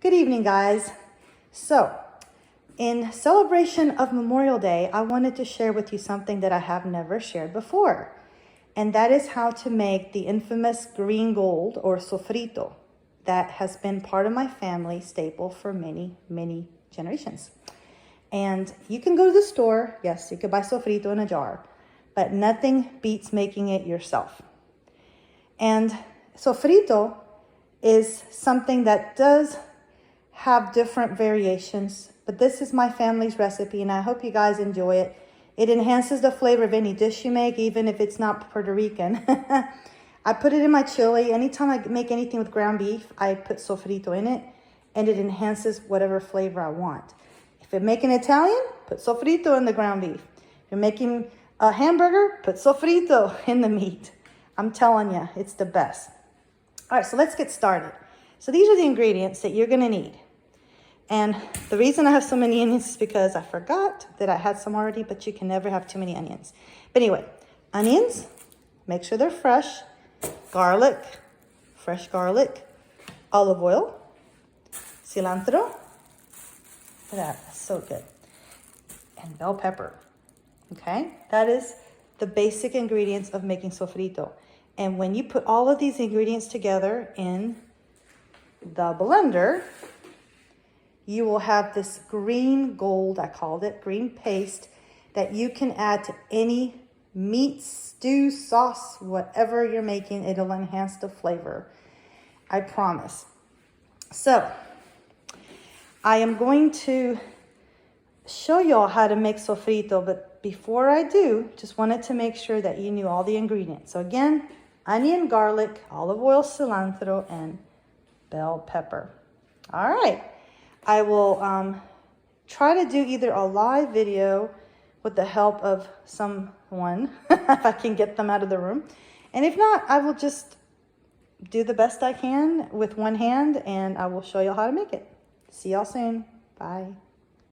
Good evening, guys. So, in celebration of Memorial Day, I wanted to share with you something that I have never shared before. And that is how to make the infamous green gold or sofrito that has been part of my family staple for many, many generations. And you can go to the store. Yes, you could buy sofrito in a jar, but nothing beats making it yourself. And sofrito is something that does have different variations, but this is my family's recipe and I hope you guys enjoy it. It enhances the flavor of any dish you make, even if it's not Puerto Rican. I put it in my chili. Anytime I make anything with ground beef, I put sofrito in it and it enhances whatever flavor I want. If you're making Italian, put sofrito in the ground beef. If you're making a hamburger, put sofrito in the meat. I'm telling you, it's the best. All right, so let's get started. So these are the ingredients that you're gonna need. And the reason I have so many onions is because I forgot that I had some already, but you can never have too many onions. But anyway, onions, make sure they're fresh. Garlic, fresh garlic. Olive oil. Cilantro. Look at that, that's so good. And bell pepper, okay? That is the basic ingredients of making sofrito. And when you put all of these ingredients together in the blender, you will have this green gold, I called it, green paste that you can add to any meat, stew, sauce, whatever you're making. It'll enhance the flavor, I promise. So, I am going to show y'all how to make sofrito, but before I do, just wanted to make sure that you knew all the ingredients. So again, onion, garlic, olive oil, cilantro, and bell pepper. All right. I will try to do either a live video with the help of someone, if I can get them out of the room. And if not, I will just do the best I can with one hand and I will show you how to make it. See y'all soon. Bye.